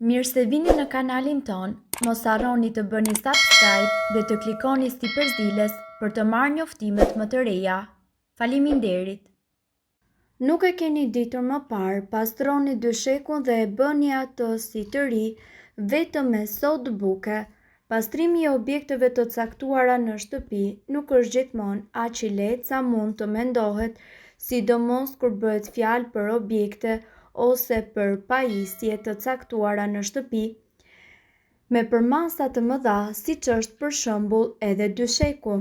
Mirë se vini në kanalin ton, mos harroni të bëni subscribe dhe të klikoni si përzdiles për të marrë njoftimet më të reja. Faleminderit! Nuk e keni ditur më parë, pastroni dyshekun dhe e bëni atë si të ri vetëm me sodë buke. Pastrimi i objekteve të caktuara në shtëpi nuk është gjithmonë aq i lehtë sa mund të mendohet, sidomos kur bëhet fjalë për objekte ose për pajisje të caktuara në shtëpi me përmasa të mëdha, siç është për shembull edhe dysheku.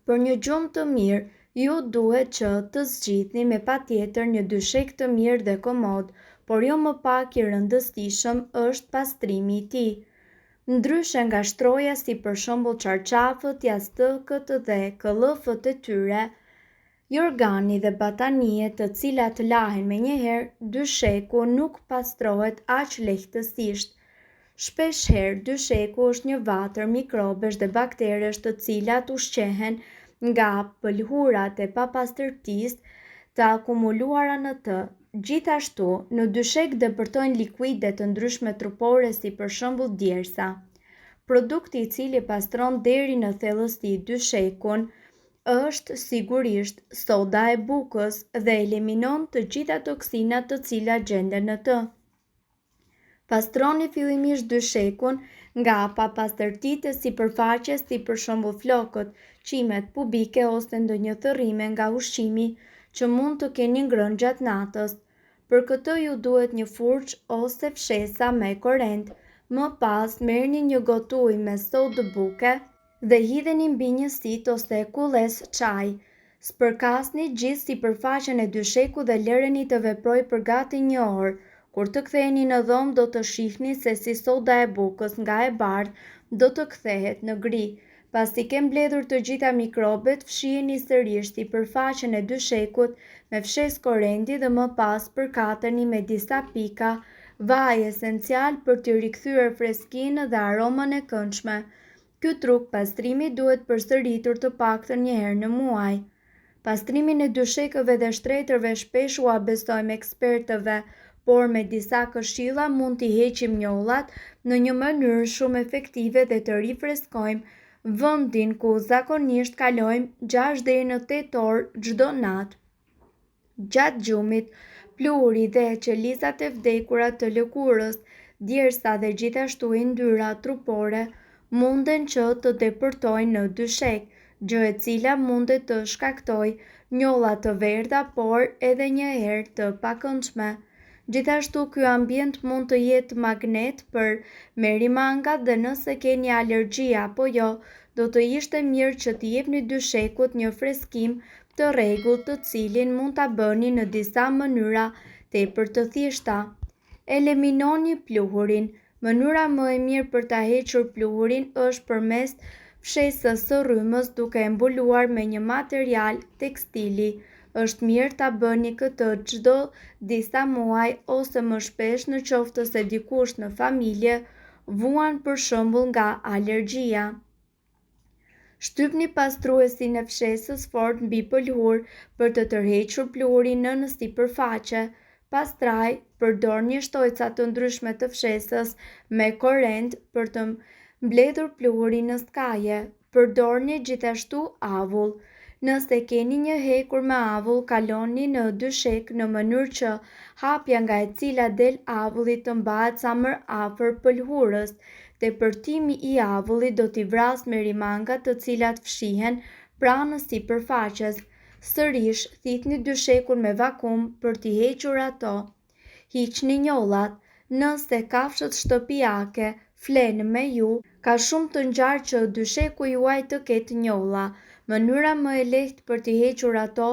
Për një gjumë të mirë, ju duhet që të zgjidhni me patjetër një dyshek të mirë dhe komod, por jo më pak i rëndësishëm është pastrimi i tij. Ndryshe nga shtroja si për shembull çarçafët, jastëkët dhe këllëfët e tyre, jorgani dhe bataniet të cilat lahen menjëherë, dysheku nuk pastrohet aq lehtësisht. Shpeshherë dysheku është një vatër mikrobesh dhe bakteresh të cilat ushqehen nga pëlhurat e papastërtisë të akumuluara në të. Gjithashtu, në dyshek depërtojnë likuide të ndryshme trupore si për shembull djersa. Produkti i cili pastron deri në thellësi dyshekun është sigurisht soda e bukës dhe eliminon të gjitha toksinat të cilat gjenden në të. Pastroni fillimisht dyshekun nga papastërtitë e sipërfaqes si për shembull flokët, qimet pubike ose ndonjë thërrime nga ushqimi që mund të keni ngrënë gjatë natës. Për këtë ju duhet një furçë ose fshesa me korrent. Më pas merrni një gotë ujë me sodë buke dhe hidheni mbi një sit ose kulles çaji. Spërkasni gjithë sipërfaqen e dyshekut dhe lëreni të veprojë për gati 1 orë. Kur të ktheheni në dhomë do të shihni se si soda e bukës nga e bardhë do të kthehet në gri. Pasi ke mbledhur të gjitha mikrobet, fshiheni sërish sipërfaqen e dyshekut me fshesë korrenti dhe më pas përkateni me disa pika vaj esencial për t'i rikthyer freskinë dhe aromën e këndshme. Ky truk pastrimi duhet përsëritur të paktën 1 herë në muaj. Pastrimin e dyshekëve dhe shtretërve shpesh u abesojmë ekspertëve, por me disa këshilla mund t'i heqim njollat në një mënyrë shumë efektive dhe të rifreskojmë vendin ku zakonisht kalojmë 6 deri në 8 orë çdo natë. Gjatë gjumit, pluhuri dhe qelizat e vdekura të lëkurës, djersa dhe gjithashtu yndyrat trupore munden që të depërtojnë në dyshek, gjë e cila mundet të shkaktojë njolla të verdha, por edhe një herë të pakëndshme. Gjithashtu ky ambient mund të jetë magnet për merimangat dhe nëse keni alergji apo jo, do të ishte mirë që t'i jepni dyshekut një freskim të rregullt të cilin mund ta bëni në disa mënyra tepër të thjeshta. Eliminoni pluhurin. Mënyra më e mirë për ta hequr pluhurin është përmes fshesës së rrymës duke e mbuluar me një material tekstili. Është mirë ta bëni këtë çdo disa muaj ose më shpesh në qoftë se dikush në familje vuan për shembull nga alergjia. Shtypni pastruesin e fshesës fort mbi pëlhur për të tërhequr pluhurin në sipërfaqe. Pastaj, përdorni shtojca të ndryshme të fshesës me korrent për të mbledhur pluhurin në skaje. Përdorni gjithashtu avull. Nëse keni një hekur me avull, kaloni në dyshek në mënyrë që hapja nga e cila del avulli të mbahet sa më afër pëlhurës. Depërtimi i avullit do t'i vrasë merimangat të cilat fshihen pranë sipërfaqes. Sërish, thithni dyshekun me vakum për t'i hequr ato. Hiqni njollat. Nëse kafshët shtëpiake flenë me ju, ka shumë të ngjarë që dysheku juaj të ketë njolla. Mënyra më e lehtë për t'i hequr ato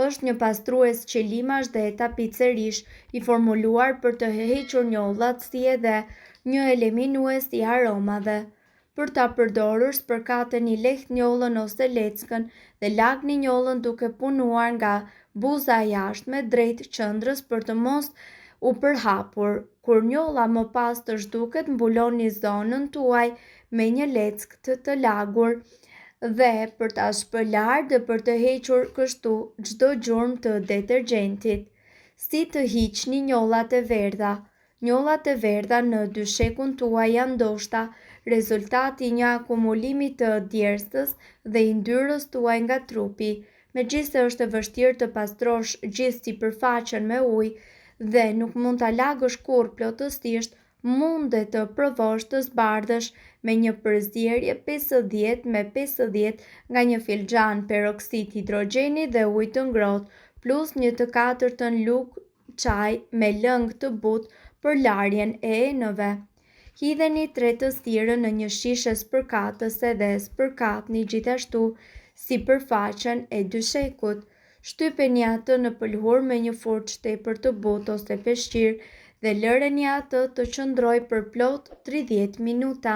është një pastrues qelimash dhe tapicerish i formuluar për të hequr njollat, si edhe një eliminues i aromave. Për ta përdorur, spërkateni lehtë njollën ose leckën dhe lagni njollën duke punuar nga buza e jashtme drejt qendrës për të mos u përhapur. Kur njolla më pas të zhduket, mbuloni zonën tuaj me një leckë të lagur dhe për ta shpëlar dhe për të hequr kështu çdo gjurmë të detergjentit. Si të hiqni njollat e verdha? Njollat e verdha në dyshekun tuaj janë ndoshta rezultati i një akumulimi të djersës dhe i ndyrës tuaj nga trupi. Megjithëse është e vështirë të pastrosh gjithë sipërfaqen me ujë dhe nuk mund ta lagësh kurrë plotësisht, mundet të provosh të zbardhësh me një përzierje 50-50 nga një filxhan peroksid hidrogjeni dhe ujë të ngrohtë plus 1/4 lugë çaj me lëng të butë për larjen e enëve. Hidheni 3 të thirrën në një shishe spërkatëse dhe spërkatni gjithashtu sipërfaqen e dyshekut. Shtypeni atë në pëlhur me një furçë tepër të butë ose peshqir dhe lëreni atë të qëndrojë për plot 30 minuta.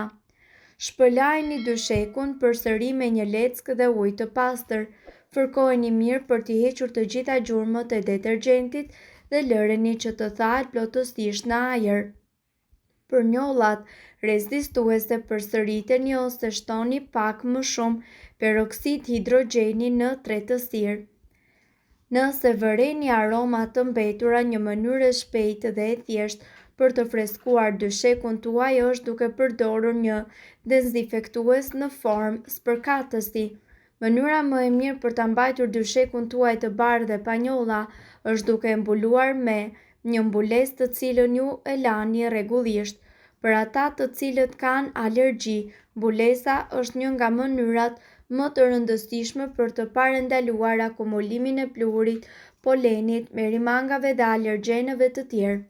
Shpëlajini dyshekun përsëri me një leckë dhe ujë të pastër. Fërkojeni mirë për t'i hequr të gjitha gjurmët e detergjentit dhe lëreni që të thahet plotësisht në ajër. Për njollat rezistuese përsëriteni ose shtoni pak më shumë peroksid hidrogjeni në 3 të thirr. Nëse vëreni aroma të mbetura, një mënyrë e shpejtë dhe e thjeshtë për të freskuar dyshekun tuaj është duke përdorur një dezinfektues në formë spërkatësi. Mënyra më e mirë për ta mbajtur dyshekun tuaj të bardhë dhe pa njolla është duke e mbuluar me një mbulesë të cilën ju e lani rregullisht. Për ata të cilët kanë alergji, mbulesa është një nga mënyrat më të rëndësishme për të parandaluar akumulimin e pluhurit, polenit, merimangave dhe alergjenëve të tjerë.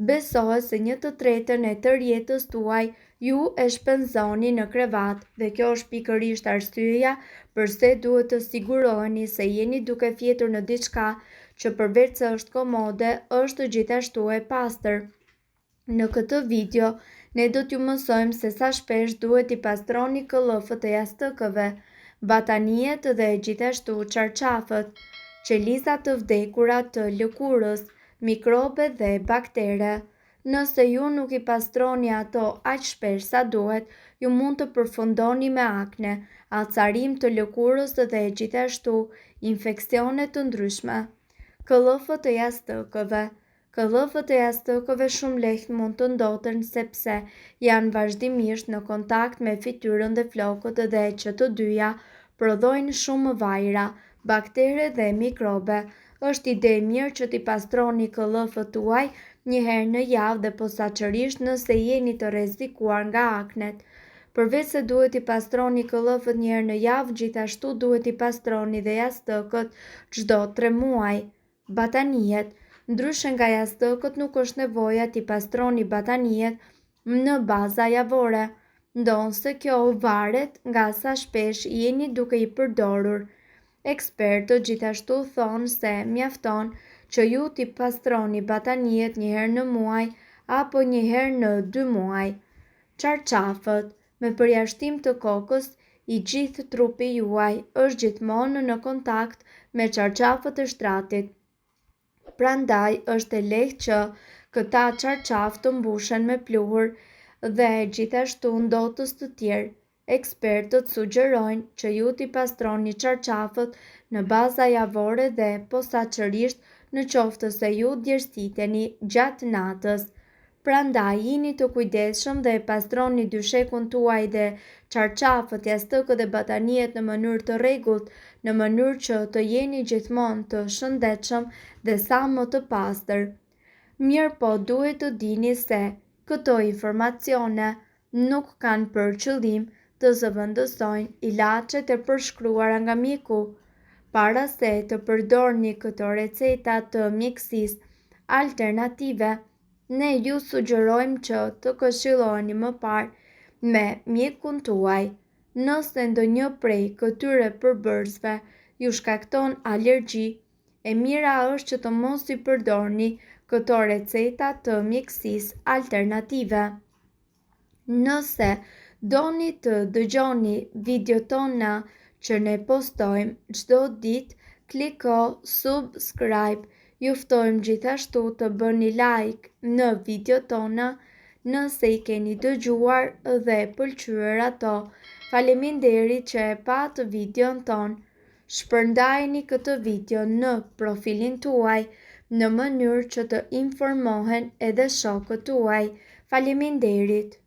Besohet se 1/3 e tërë jetës tuaj ju e shpenzoni në krevat dhe kjo është pikërisht arsyeja pse duhet të siguroheni se jeni duke fjetur në diçka që përveç se është komode, është gjithashtu e pastër. Në këtë video, ne do t'ju mësojmë se sa shpesh duhet i pastroni këllëfët e jastëkëve, batanijet dhe gjithashtu çarçafët, qelizat të vdekura të lëkurës, mikrobe dhe baktere. Nëse ju nuk i pastroni ato aq shpesh sa duhet, ju mund të përfundoni me akne, acarim të lëkurës dhe gjithashtu infeksione të ndryshme. Këllëfët e jastëkëve. Këllëfët e jastëkëve shumë lehtë mund të ndoten sepse janë vazhdimisht në kontakt me fytyrën dhe flokët dhe që të dyja prodhojnë shumë vajra, baktere dhe mikrobe. Është ide e mirë që t'i pastroni këllëfët tuaj një herë në javë dhe posaçërisht nëse jeni të rrezikuar nga aknet. Përveç se duhet t'i pastroni këllëfët një herë në javë, gjithashtu duhet t'i pastroni dhe jastëkët çdo 3 muaj. Batanijet. Ndryshe nga jastëkët, nuk është nevoja t'i pastroni batanijet në baza javore, ndonse kjo varet nga sa shpesh jeni duke i përdorur. Ekspertët gjithashtu thonë se mjafton që ju t'i pastroni batanijet një herë në muaj apo një herë në 2 muaj. Çarçafët. Me përjashtim të kokës, i gjithë trupi juaj është gjithmonë në kontakt me çarçafët e shtratit. Prandaj është e lehtë që këta çarçaf të mbushen me pluhur dhe gjithashtu ndotës të tjerë. Ekspertët sugjerojnë që ju t'i pastroni çarçafët në baza javore dhe posaçërisht në qoftë se ju djersiteni gjatë natës. Prandaj jini të kujdesshëm dhe pastroni dyshekun tuaj dhe çarçafët, jastëkët dhe batanijet në mënyrë të rregullt, në mënyrë që të jeni gjithmonë të shëndetshëm dhe sa më të pastër. Mirëpo duhet të dini se këto informacione nuk kanë për qëllim të zëvendësojnë ilaçet e përshkruara nga mjeku. Para se të përdorni këto receta të mjekësisë alternative, ne ju sugjerojmë që të këshilloheni më parë me mjekun tuaj. Nëse ndonjë prej këtyre përbërësve ju shkakton alergji, e mira është që të mos i përdorni këto receta të mjekësisë alternative. Nëse doni të dëgjoni videot tona që ne postojmë çdo ditë, kliko subscribe. Ju ftojmë gjithashtu të bëni like në videot tona nëse i keni dëgjuar dhe pëlqyer ato. Faleminderit që e pat videon ton. Shpërndajeni këtë video në profilin tuaj në mënyrë që të informohen edhe shokët tuaj. Faleminderit!